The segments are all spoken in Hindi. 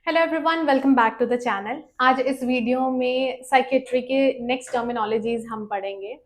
Hello everyone, welcome back to the channel. आज इस वीडियो में साइकेट्री के नेक्स्ट टर्मिनोलॉजीज हम पढ़ेंगे।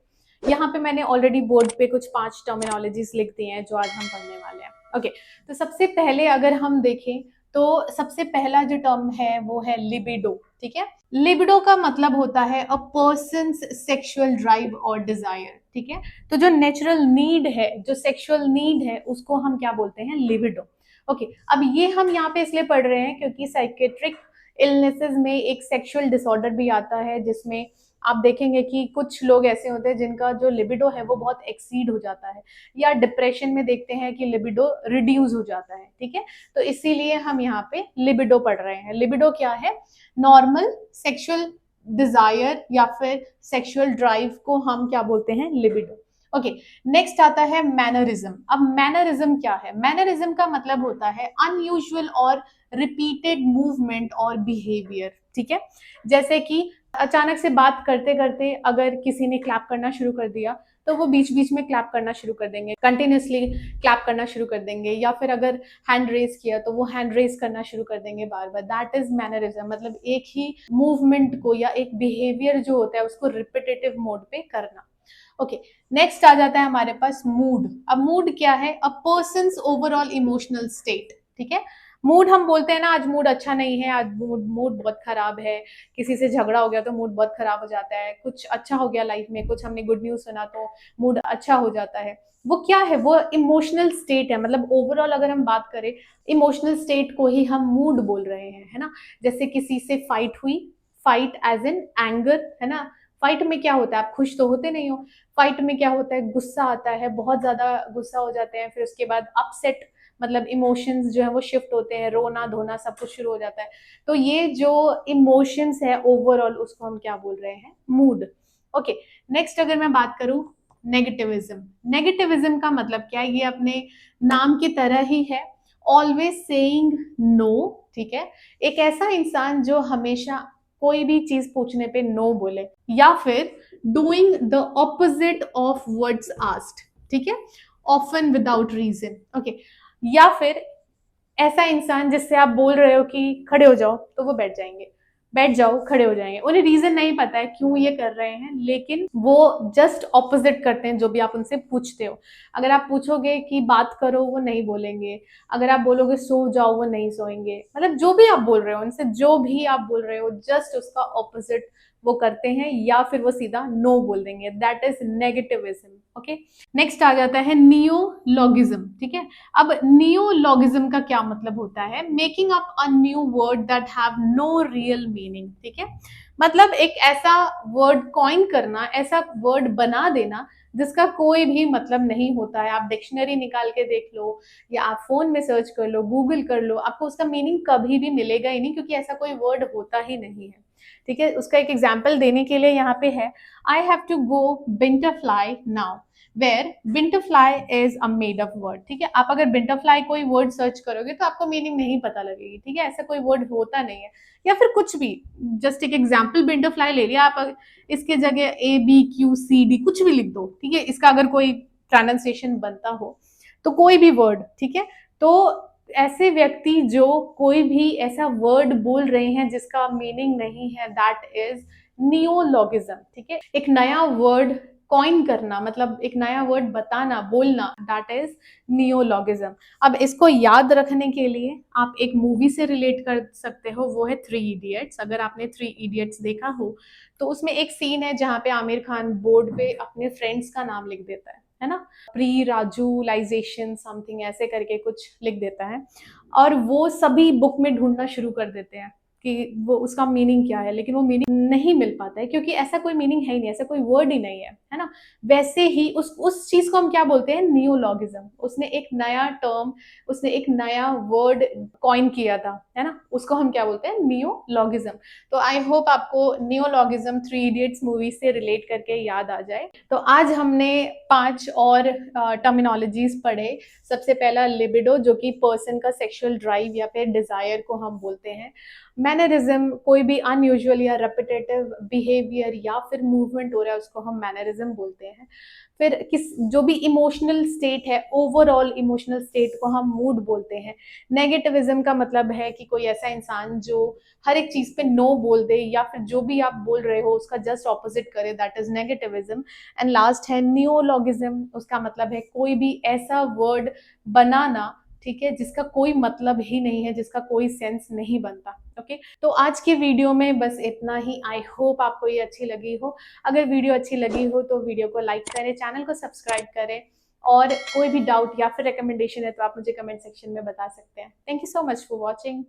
यहाँ पे मैंने ऑलरेडी बोर्ड पे कुछ 5 टर्मिनोलॉजीज लिख दी हैं जो आज हम पढ़ने वाले हैं। ओके, तो सबसे पहले अगर हम देखें तो सबसे पहला जो टर्म है वो है लिबिडो। ठीक है, लिबिडो का मतलब होता है अ पर्सन्स सेक्सुअल ड्राइव और डिजायर। ठीक है, तो जो नेचुरल नीड है, जो सेक्सुअल नीड है, उसको हम क्या बोलते हैं? लिबिडो। ओके, अब ये हम यहाँ पे इसलिए पढ़ रहे हैं क्योंकि साइकेट्रिक इलनेसेस में एक सेक्सुअल डिसऑर्डर भी आता है जिसमें आप देखेंगे कि कुछ लोग ऐसे होते हैं जिनका जो लिबिडो है वो बहुत एक्सीड हो जाता है, या डिप्रेशन में देखते हैं कि लिबिडो रिड्यूस हो जाता है। ठीक है, तो इसीलिए हम यहाँ पे लिबिडो पढ़ रहे हैं। लिबिडो क्या है? नॉर्मल सेक्सुअल डिजायर या फिर सेक्सुअल ड्राइव को हम क्या बोलते हैं? लिबिडो। ओके, नेक्स्ट आता है मैनरिज्म। अब मैनरिज्म क्या है? मैनरिज्म का मतलब होता है अनयूजुअल और रिपीटेड मूवमेंट और बिहेवियर। ठीक है, जैसे कि अचानक से बात करते करते अगर किसी ने क्लैप करना शुरू कर दिया तो वो बीच बीच में क्लैप करना शुरू कर देंगे, कंटिन्यूसली क्लैप करना शुरू कर देंगे, या फिर अगर हैंड रेज किया तो वो हैंड रेज करना शुरू कर देंगे बार बार। दैट इज मैनरिज्म, मतलब एक ही मूवमेंट को या एक बिहेवियर जो होता है उसको रिपीटेटिव मोड पे करना। ओके, नेक्स्ट आ जाता है हमारे पास मूड। अब मूड क्या है? अ पर्सन्स ओवरऑल इमोशनल स्टेट। ठीक है, मूड हम बोलते हैं ना, आज मूड अच्छा नहीं है, आज मूड मूड बहुत खराब है, किसी से झगड़ा हो गया तो मूड बहुत खराब हो जाता है, कुछ अच्छा हो गया लाइफ में, कुछ हमने गुड न्यूज सुना तो मूड अच्छा हो जाता है। वो क्या है? वो इमोशनल स्टेट है। मतलब ओवरऑल अगर हम बात करें, इमोशनल स्टेट को ही हम मूड बोल रहे हैं, है ना। जैसे किसी से फाइट हुई, फाइट एज इन एंगर, है ना। फाइट में क्या होता है? आप खुश तो होते नहीं हो। फाइट में क्या होता है? गुस्सा आता है, बहुत ज्यादा गुस्सा हो जाते हैं, फिर उसके बाद अपसेट, मतलब इमोशंस जो है वो शिफ्ट होते हैं, रोना धोना सब कुछ शुरू हो जाता है। तो ये जो इमोशंस है ओवरऑल उसको हम क्या बोल रहे हैं? मूड। ओके, नेक्स्ट अगर मैं बात करूं नेगेटिविज्म। नेगेटिविज्म का मतलब क्या है? ये अपने नाम की तरह ही है, ऑलवेज सेइंग नो। ठीक है, एक ऐसा इंसान जो हमेशा कोई भी चीज पूछने पे नो बोले, या फिर doing the opposite of words asked. ठीक है, ऑफन विदाउट रीजन। ओके, या फिर ऐसा इंसान जिससे आप बोल रहे हो कि खड़े हो जाओ तो वो बैठ जाएंगे, बैठ जाओ खड़े हो जाएंगे। उन्हें रीजन नहीं पता है क्यों ये कर रहे हैं, लेकिन वो जस्ट ऑपोजिट करते हैं जो भी आप उनसे पूछते हो। अगर आप पूछोगे कि बात करो, वो नहीं बोलेंगे। अगर आप बोलोगे सो जाओ, वो नहीं सोएंगे। मतलब जो भी आप बोल रहे हो उनसे, जो भी आप बोल रहे हो जस्ट उसका ऑपोजिट वो करते हैं, या फिर वो सीधा नो बोल देंगे। That is negativism. Okay, next आ जाता है नियोलॉगिज्म। ठीक है, अब नियोलॉगिज्म का क्या मतलब होता है? Making up a new word that have no real meaning. ठीक है, मतलब एक ऐसा वर्ड कॉइन करना, ऐसा वर्ड बना देना जिसका कोई भी मतलब नहीं होता है। आप डिक्शनरी निकाल के देख लो, या आप फोन में सर्च कर लो, गूगल कर लो, आपको उसका मीनिंग कभी भी मिलेगा ही नहीं, क्योंकि ऐसा कोई वर्ड होता ही नहीं है। ठीक है, उसका एक एग्जाम्पल देने के लिए यहाँ पे है, I have to go binterfly now, where binterfly is a made up word. ठीक है, आप अगर बिंटरफ्लाई कोई वर्ड सर्च करोगे तो आपको मीनिंग नहीं पता लगेगी। ठीक है, ऐसा कोई वर्ड होता नहीं है, या फिर कुछ भी। जस्ट एक एग्जाम्पल बिंटरफ्लाई ले लिया, आप इसके जगह ABQCD कुछ भी लिख दो। ठीक है, इसका अगर कोई प्रोनाउंसिएशन बनता हो तो कोई भी वर्ड। ठीक है, तो ऐसे व्यक्ति जो कोई भी ऐसा वर्ड बोल रहे हैं जिसका मीनिंग नहीं है, दैट इज नियोलॉगिज्म। ठीक है, एक नया वर्ड कॉइन करना, मतलब एक नया वर्ड बताना, बोलना, दैट इज नियोलॉगिज्म। अब इसको याद रखने के लिए आप एक मूवी से रिलेट कर सकते हो, वो है 3 इडियट्स। अगर आपने 3 इडियट्स देखा हो तो उसमें एक सीन है जहां पे आमिर खान बोर्ड पे अपने फ्रेंड्स का नाम लिख देता है ना। प्री राजूलाइजेशन समथिंग ऐसे करके कुछ लिख देता है, और वो सभी बुक में ढूंढना शुरू कर देते हैं कि वो उसका मीनिंग क्या है, लेकिन वो मीनिंग नहीं मिल पाता है क्योंकि ऐसा कोई मीनिंग है ही नहीं, ऐसा कोई वर्ड ही नहीं है ना। वैसे ही उस चीज को हम क्या बोलते हैं? नियोलॉगिज्म। उसने एक नया टर्म, उसने एक नया वर्ड कॉइन किया था, है ना, उसको हम क्या बोलते हैं? नियोलॉगिज्म। तो आई होप आपको नियोलॉगिज्म 3 इडियट्स मूवी से रिलेट करके याद आ जाए। तो आज हमने 5 और टर्मिनोलॉजीज पढ़े। सबसे पहला लिबिडो, जो कि पर्सन का सेक्सुअल ड्राइव या फिर डिजायर को हम बोलते हैं। मैनरिज्म कोई भी अनयूजुअल या रेपिटेटिव बिहेवियर या फिर मूवमेंट हो रहा है उसको हम मैनरिज्म बोलते हैं। फिर जो भी इमोशनल स्टेट है, ओवरऑल इमोशनल स्टेट को हम मूड बोलते हैं। नेगेटिविज्म का मतलब है कि कोई ऐसा इंसान जो हर एक चीज पे नो बोल दे या फिर जो भी आप बोल रहे हो उसका जस्ट ऑपोजिट करे, that is negativism. And last है नियोलॉगिज्म, उसका मतलब है कोई भी ऐसा वर्ड बनाना, ठीक है, जिसका कोई मतलब ही नहीं है, जिसका कोई सेंस नहीं बनता। ओके, तो आज की वीडियो में बस इतना ही। आई होप आपको ये अच्छी लगी हो। अगर वीडियो अच्छी लगी हो तो वीडियो को लाइक करें, चैनल को सब्सक्राइब करें, और कोई भी डाउट या फिर रिकमेंडेशन है तो आप मुझे कमेंट सेक्शन में बता सकते हैं। Thank you so much for watching.